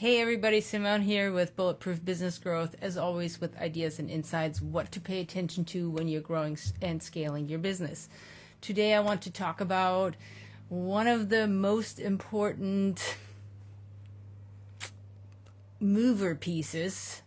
Hey everybody, Simone here with Bulletproof Business Growth, as always with ideas and insights, what to pay attention to when you're growing and scaling your business. Today I want to talk about one of the most important mover pieces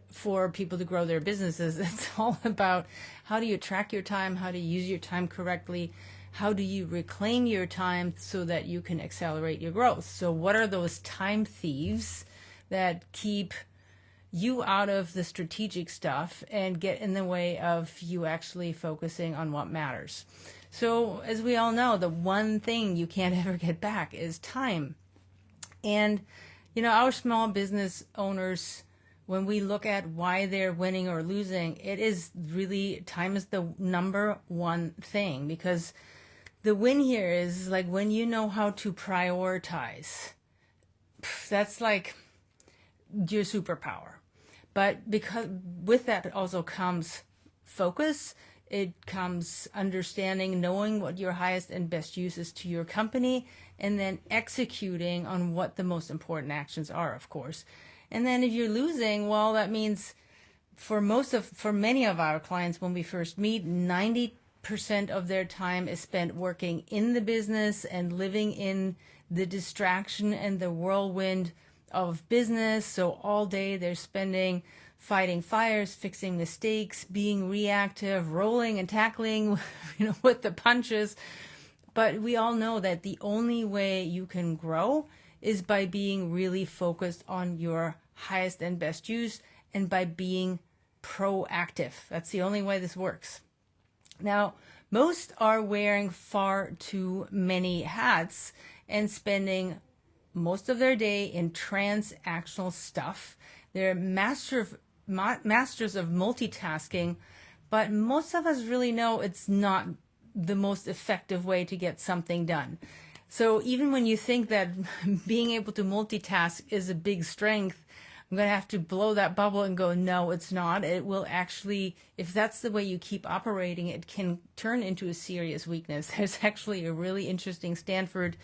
for people to grow their businesses. It's all about how do you track your time, how to use your time correctly, how do you reclaim your time so that you can accelerate your growth. So what are those time thieves that keep you out of the strategic stuff and get in the way of you actually focusing on what matters? So as we all know, the one thing you can't ever get back is time. And our small business owners, when we look at why they're winning or losing, it is really time is the number one thing, because the win here is like when you know how to prioritize. That's like your superpower. But because with that also comes focus, it comes understanding, knowing what your highest and best use is to your company, and then executing on what the most important actions are, of course. And then if you're losing, well, that means for many of our clients, when we first meet, 90% of their time is spent working in the business and living in the distraction and the whirlwind of business. So all day they're spending fighting fires, fixing mistakes, being reactive, rolling and tackling, with the punches. But we all know that the only way you can grow is by being really focused on your highest and best use and by being proactive. That's the only way this works. Now, most are wearing far too many hats and spending most of their day in transactional stuff. They're masters of multitasking, but most of us really know it's not the most effective way to get something done. So even when you think that being able to multitask is a big strength, I'm going to have to blow that bubble and go, no, it's not. It will actually, if that's the way you keep operating, it can turn into a serious weakness. There's actually a really interesting Stanford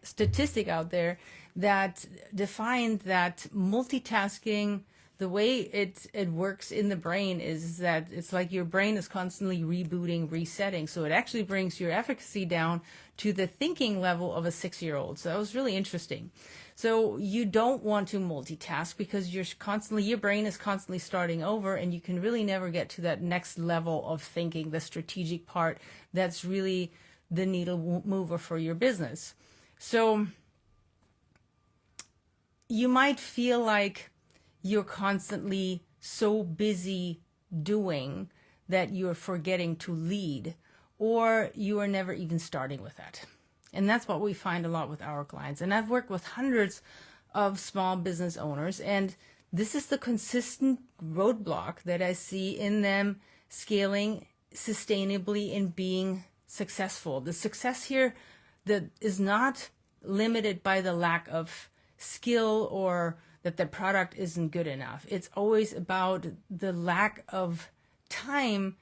statistic out there that defined that multitasking, the way it works in the brain is that it's like your brain is constantly rebooting, resetting. So it actually brings your efficacy down to the thinking level of a 6-year-old. So that was really interesting. So you don't want to multitask because your brain is constantly starting over, and you can really never get to that next level of thinking, the strategic part that's really the needle mover for your business. So you might feel like you're constantly so busy doing that you're forgetting to lead, or you are never even starting with that. And that's what we find a lot with our clients. And I've worked with hundreds of small business owners, and this is the consistent roadblock that I see in them scaling sustainably and being successful. The success here that is not limited by the lack of skill or that the product isn't good enough. It's always about the lack of time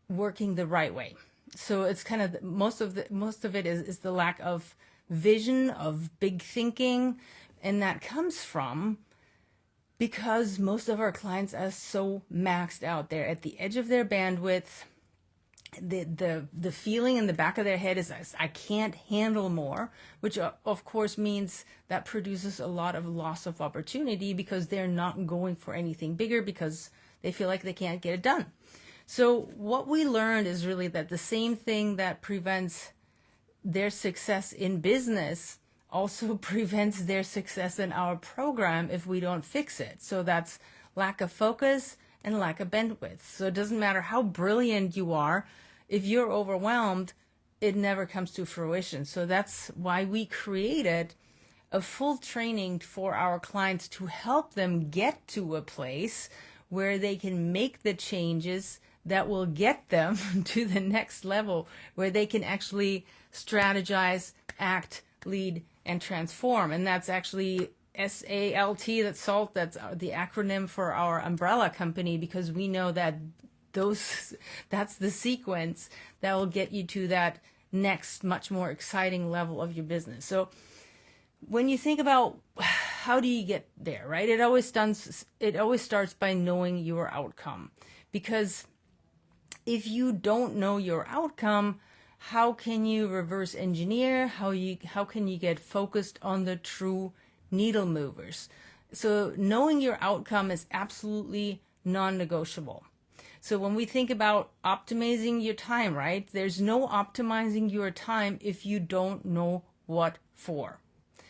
working the right way. So it's kind of most of it is the lack of vision, of big thinking, and that comes from because most of our clients are so maxed out. They're at the edge of their bandwidth. The feeling in the back of their head is, I can't handle more, which of course means that produces a lot of loss of opportunity because they're not going for anything bigger because they feel like they can't get it done. So what we learned is really that the same thing that prevents their success in business also prevents their success in our program if we don't fix it. So that's lack of focus and lack of bandwidth. So it doesn't matter how brilliant you are, if you're overwhelmed, it never comes to fruition. So that's why we created a full training for our clients to help them get to a place where they can make the changes that will get them to the next level, where they can actually strategize, act, lead, and transform. And that's actually SALT, that's SALT, that's the acronym for our umbrella company, because we know that that's the sequence that will get you to that next, much more exciting level of your business. So when you think about how do you get there, right? It always starts by knowing your outcome, because if you don't know your outcome, how can you reverse engineer? How can you get focused on the true needle movers? So knowing your outcome is absolutely non-negotiable. So when we think about optimizing your time, right? There's no optimizing your time if you don't know what for.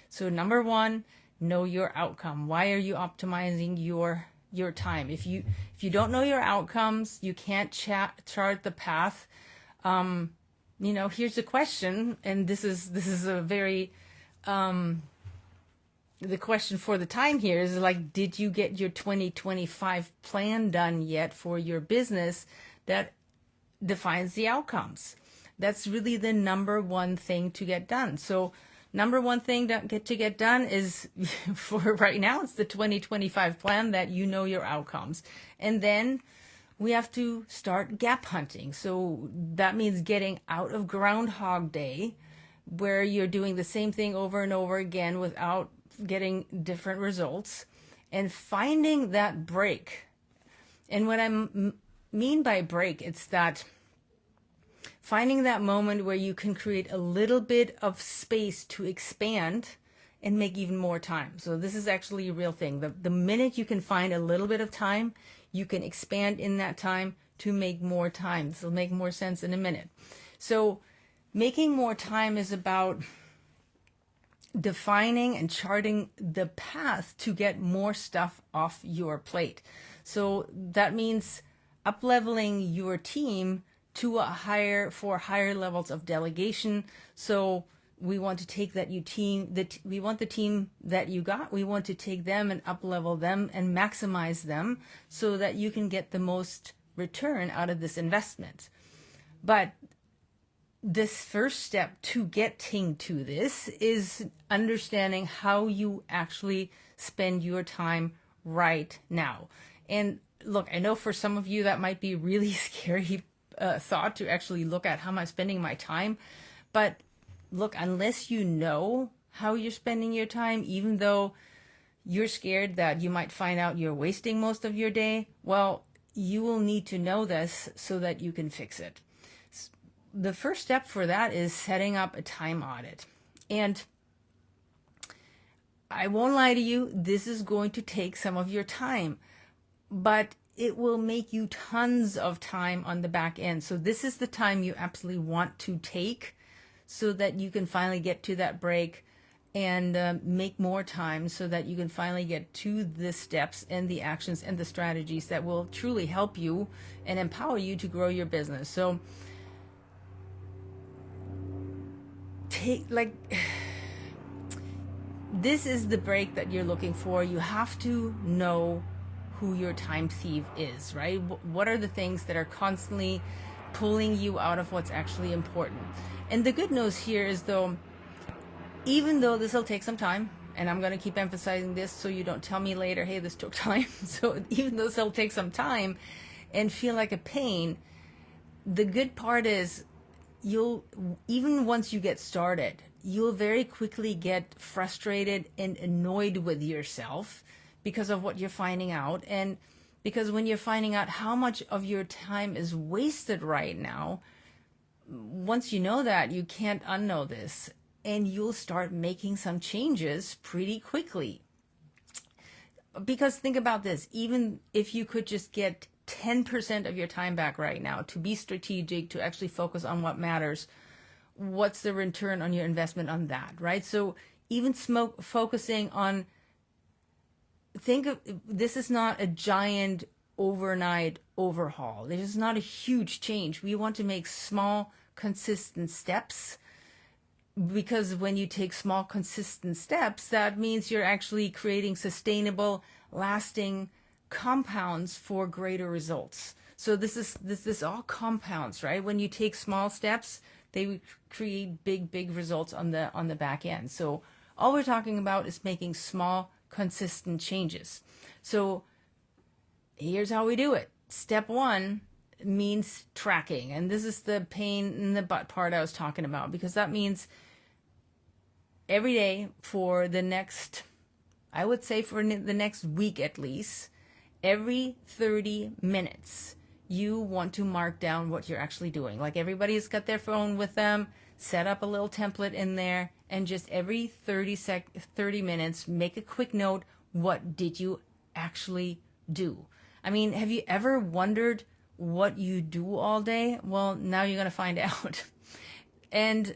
So number one, know your outcome. Why are you optimizing your time? If you don't know your outcomes, you can't chart the path. Here's the question, and this is a very the question for the time here is like, did you get your 2025 plan done yet for your business that defines the outcomes? That's really the number one thing to get done. So number one thing to get done is, for right now, it's the 2025 plan, that you know your outcomes. And then we have to start gap hunting. So that means getting out of Groundhog Day, where you're doing the same thing over and over again without getting different results, and finding that break. And what I mean by break, it's that finding that moment where you can create a little bit of space to expand and make even more time. So this is actually a real thing. The minute you can find a little bit of time, you can expand in that time to make more time. This will make more sense in a minute. So making more time is about defining and charting the path to get more stuff off your plate. So that means up-leveling your team to for higher levels of delegation. So we want to take we want the team that you got, we want to take them and up-level them and maximize them so that you can get the most return out of this investment. But this first step to getting to this is understanding how you actually spend your time right now. And look, I know for some of you that might be really scary thought to actually look at how am I spending my time. But look, unless you know how you're spending your time, even though you're scared that you might find out you're wasting most of your day, well, you will need to know this so that you can fix it. The first step for that is setting up a time audit. And I won't lie to you, this is going to take some of your time, but it will make you tons of time on the back end. So this is the time you absolutely want to take so that you can finally get to that break and make more time so that you can finally get to the steps and the actions and the strategies that will truly help you and empower you to grow your business. So this is the break that you're looking for. You have to know who your time thief is, right? What are the things that are constantly pulling you out of what's actually important? And the good news here is, though, even though this will take some time, and I'm going to keep emphasizing this so you don't tell me later, hey, this took time. So even though this will take some time and feel like a pain, the good part is even once you get started, you'll very quickly get frustrated and annoyed with yourself because of what you're finding out. And because when you're finding out how much of your time is wasted right now, once you know that, you can't unknow this, and you'll start making some changes pretty quickly. Because think about this, even if you could just get 10% of your time back right now to be strategic, to actually focus on what matters, what's the return on your investment on that, right? So even focusing on, this is not a giant overnight overhaul. This is not a huge change. We want to make small, consistent steps, because when you take small, consistent steps, that means you're actually creating sustainable, lasting compounds for greater results. So this all compounds, right? When you take small steps, they create big results on the back end. So all we're talking about is making small, consistent changes. So here's how we do it. Step one means tracking, and this is the pain in the butt part I was talking about, because that means every day for the next I would say for the next week at least, every 30 minutes, you want to mark down what you're actually doing. Like everybody's got their phone with them, set up a little template in there, and just every 30 minutes, make a quick note. What did you actually do? I mean, have you ever wondered what you do all day? Well, now you're going to find out. And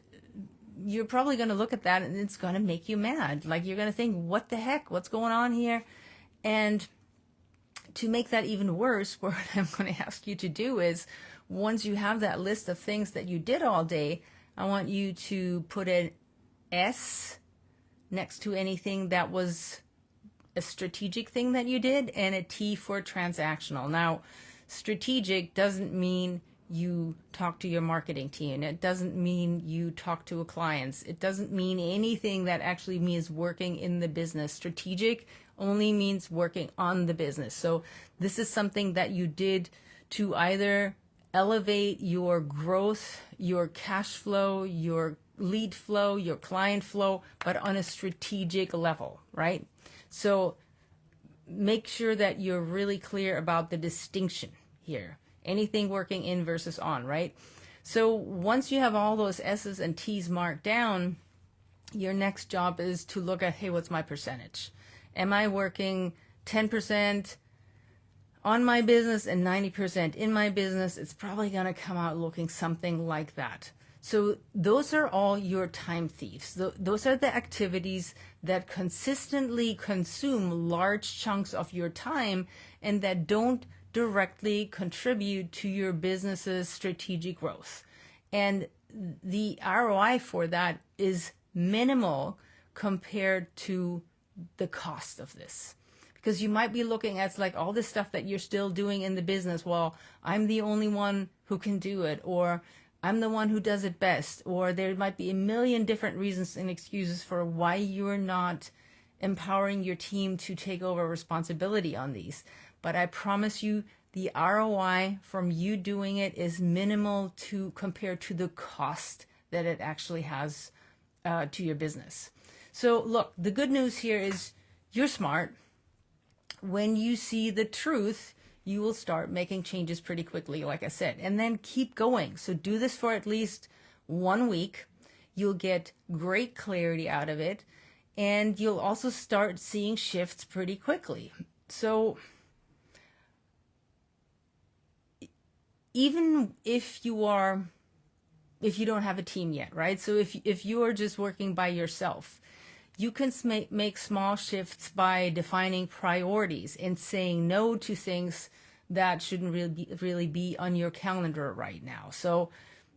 you're probably going to look at that and it's going to make you mad. Like you're going to think, what the heck? What's going on here? And to make that even worse, what I'm going to ask you to do is, once you have that list of things that you did all day, I want you to put an S next to anything that was a strategic thing that you did, and a T for transactional. Now, strategic doesn't mean you talk to your marketing team. It doesn't mean you talk to a clients. It doesn't mean anything that actually means working in the business. Strategic only means working on the business. So this is something that you did to either elevate your growth, your cash flow, your lead flow, your client flow, but on a strategic level, right? So make sure that you're really clear about the distinction here. Anything working in versus on, right? So once you have all those S's and T's marked down, your next job is to look at, hey, what's my percentage? Am I working 10% on my business and 90% in my business? It's probably going to come out looking something like that. So those are all your time thieves. Those are the activities that consistently consume large chunks of your time and that don't directly contribute to your business's strategic growth. And the ROI for that is minimal compared to the cost of this. Because you might be looking at like all this stuff that you're still doing in the business. Well, I'm the only one who can do it, or I'm the one who does it best, or there might be a million different reasons and excuses for why you're not empowering your team to take over responsibility on these. But I promise you, the ROI from you doing it is minimal compared to the cost that it actually has to your business. So look, the good news here is you're smart. When you see the truth, you will start making changes pretty quickly, like I said, and then keep going. So do this for at least 1 week. You'll get great clarity out of it, and you'll also start seeing shifts pretty quickly. So even if you don't have a team yet, right? So if you are just working by yourself, you can make small shifts by defining priorities and saying no to things that shouldn't really be on your calendar right now. So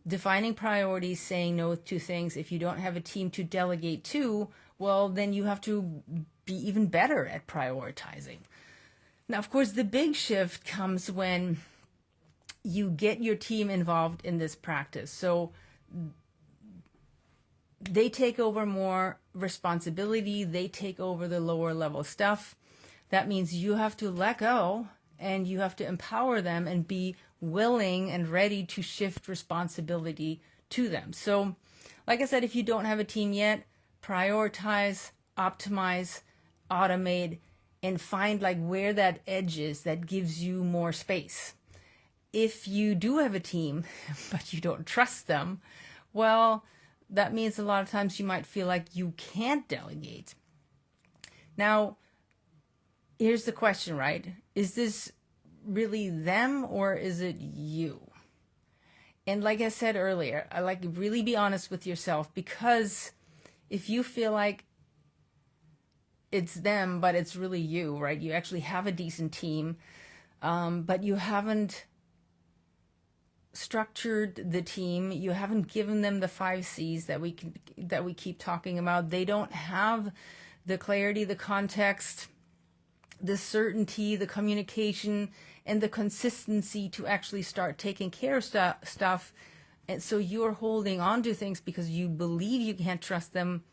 defining priorities, saying no to things. If you don't have a team to delegate to, well, then you have to be even better at prioritizing. Now, of course, the big shift comes when you get your team involved in this practice. So they take over more responsibility. They take over the lower level stuff. That means you have to let go and you have to empower them and be willing and ready to shift responsibility to them. So, like I said, if you don't have a team yet, prioritize, optimize, automate, and find like where that edge is that gives you more space. If you do have a team, but you don't trust them, well, that means a lot of times you might feel like you can't delegate. Now, here's the question, right? Is this really them or is it you? And like I said earlier, I like to really be honest with yourself, because if you feel like it's them, but it's really you, right? You actually have a decent team, but you haven't structured the team. You haven't given them the 5 C's that we keep talking about. They don't have the clarity, the context, the certainty, the communication, and the consistency to actually start taking care of stuff. And so you're holding on to things because you believe you can't trust them,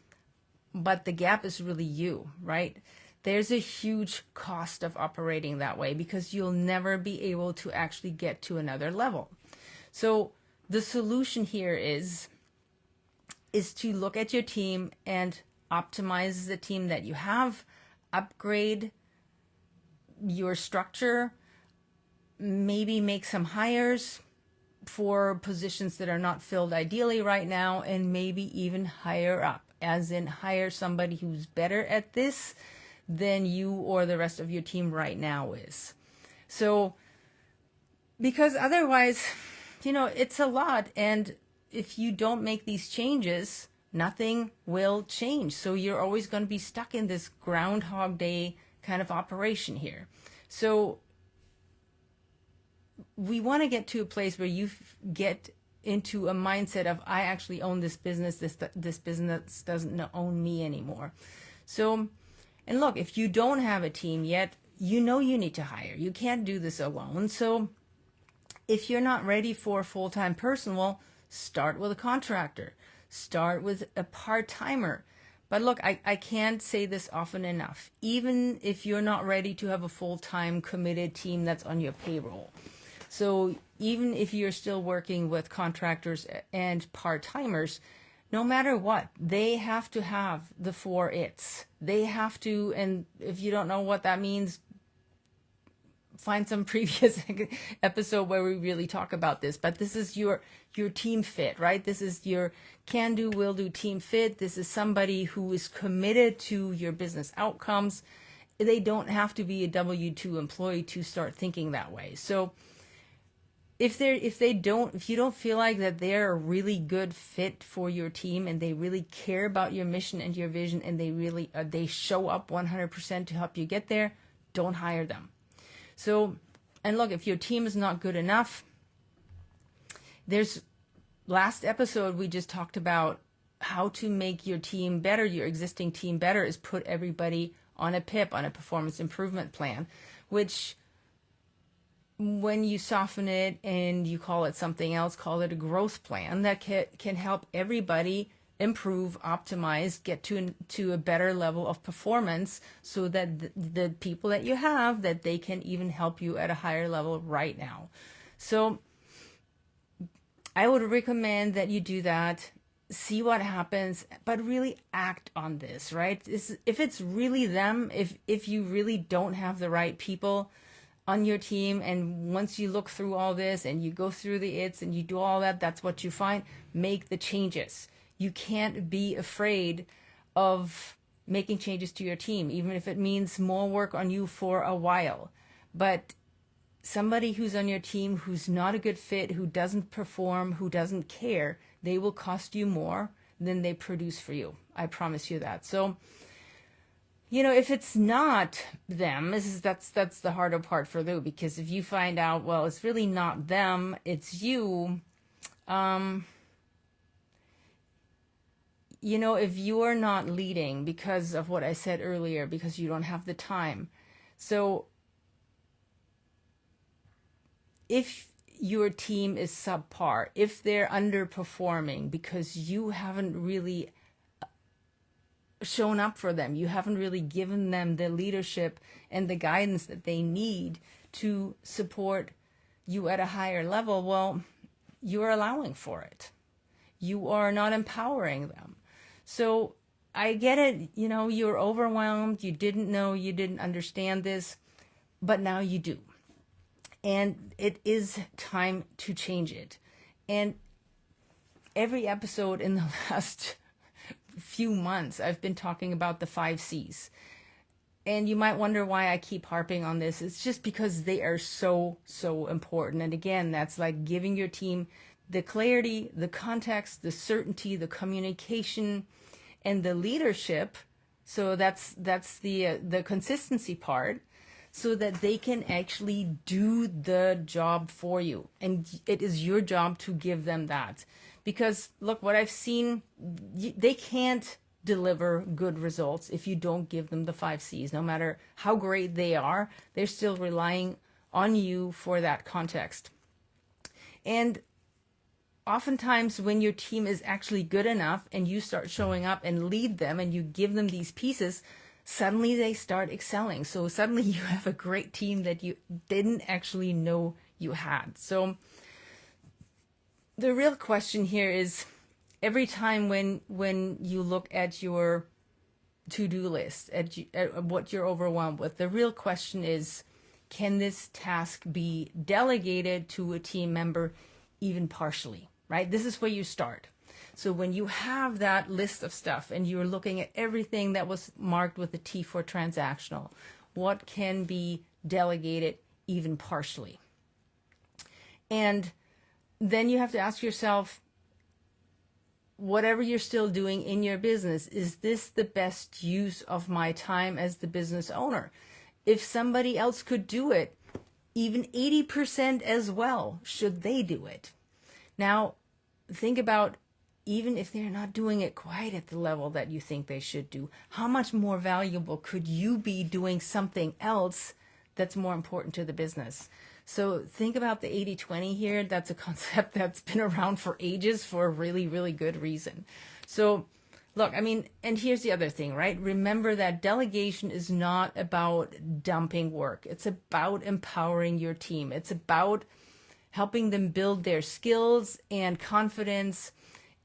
but the gap is really you, right? There's a huge cost of operating that way because you'll never be able to actually get to another level. So the solution here is to look at your team and optimize the team that you have, upgrade your structure, maybe make some hires for positions that are not filled ideally right now, and maybe even hire up, as in hire somebody who's better at this than you or the rest of your team right now is. So, because otherwise, it's a lot. And if you don't make these changes, nothing will change. So you're always going to be stuck in this Groundhog Day kind of operation here. So we want to get to a place where you get into a mindset of, I actually own this business. This business doesn't own me anymore. So, and look, if you don't have a team yet, you need to hire. You can't do this alone. So if you're not ready for a full-time person, well, start with a contractor. Start with a part-timer. But look, I can't say this often enough. Even if you're not ready to have a full-time committed team that's on your payroll. So even if you're still working with contractors and part-timers, no matter what, they have to have the 4 it's. They have to, and if you don't know what that means, find some previous episode where we really talk about this. But this is your team fit, right? This is your can do, will do team fit. This is somebody who is committed to your business outcomes. They don't have to be a W-2 employee to start thinking that way. So if you don't feel like that they're a really good fit for your team, and they really care about your mission and your vision, and they show up 100% to help you get there, don't hire them. So, and look, if your team is not good enough, last episode we just talked about how to make your team better, your existing team better, is put everybody on a PIP, on a performance improvement plan, which when you soften it and you call it something else, call it a growth plan that can help everybody improve, optimize, get to a better level of performance, so that the people that you have, that they can even help you at a higher level right now. So I would recommend that you do that, see what happens, but really act on this, right? If it's really them, if you really don't have the right people on your team, and once you look through all this and you go through the its and you do all that, that's what you find, make the changes. You can't be afraid of making changes to your team, even if it means more work on you for a while. But somebody who's on your team who's not a good fit, who doesn't perform, who doesn't care, they will cost you more than they produce for you. I promise you that. So, if it's not them, that's the harder part for you, because if you find out, well, it's really not them, it's you, if you're not leading because of what I said earlier, because you don't have the time. So if your team is subpar, if they're underperforming because you haven't really shown up for them, you haven't really given them the leadership and the guidance that they need to support you at a higher level, well, you're allowing for it. You are not empowering them. So I get it, you're overwhelmed, you didn't know, you didn't understand this, but now you do. And it is time to change it. And every episode in the last few months, I've been talking about the 5 C's. And you might wonder why I keep harping on this. It's just because they are so, so important. And again, that's like giving your team the clarity, the context, the certainty, the communication, and the leadership. So that's the consistency part, so that they can actually do the job for you. And it is your job to give them that. Because look, what I've seen, they can't deliver good results if you don't give them the 5 C's. No matter how great they are, they're still relying on you for that context. And oftentimes when your team is actually good enough and you start showing up and lead them and you give them these pieces, suddenly they start excelling. So suddenly you have a great team that you didn't actually know you had. So the real question here is, every time when you look at your to-do list, at what you're overwhelmed with. The real question is, can this task be delegated to a team member even partially, right? This is where you start. So when you have that list of stuff and you're looking at everything that was marked with a T for transactional, what can be delegated even partially? And then you have to ask yourself, whatever you're still doing in your business, is this the best use of my time as the business owner? If somebody else could do it, even 80% as well, should they do it? Now, think about, even if they're not doing it quite at the level that you think they should do, how much more valuable could you be doing something else that's more important to the business? So think about the 80-20 here. That's a concept that's been around for ages for a really, really good reason. So look, I mean, and here's the other thing, right? Remember that delegation is not about dumping work. It's about empowering your team. It's about helping them build their skills and confidence.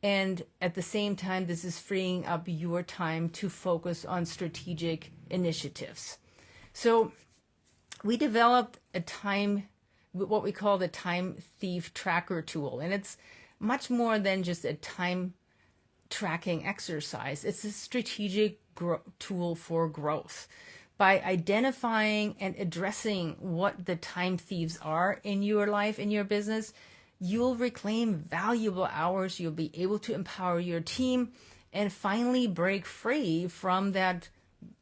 And at the same time, this is freeing up your time to focus on strategic initiatives. So we developed what we call the time thief tracker tool. And it's much more than just a time tracking exercise. It's a strategic tool for growth. By identifying and addressing what the time thieves are in your life, in your business, you'll reclaim valuable hours. You'll be able to empower your team and finally break free from that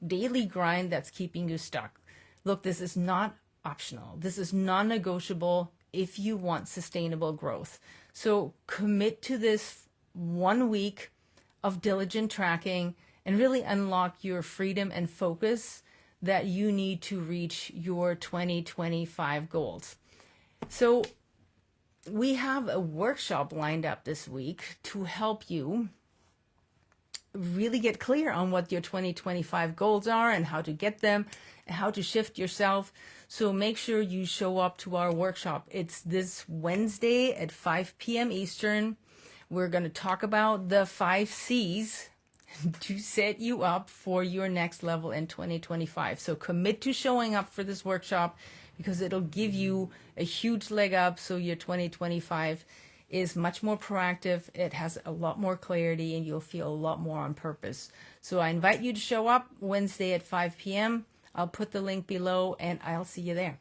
daily grind that's keeping you stuck. Look, this is not optional. This is non-negotiable if you want sustainable growth. So commit to this 1 week of diligent tracking and really unlock your freedom and focus that you need to reach your 2025 goals. So we have a workshop lined up this week to help you really get clear on what your 2025 goals are and how to get them and how to shift yourself. So make sure you show up to our workshop. It's this Wednesday at 5 p.m. Eastern. We're going to talk about the 5 C's to set you up for your next level in 2025. So commit to showing up for this workshop because it'll give you a huge leg up. So your 2025 is much more proactive. It has a lot more clarity and you'll feel a lot more on purpose. So I invite you to show up Wednesday at 5 p.m. I'll put the link below and I'll see you there.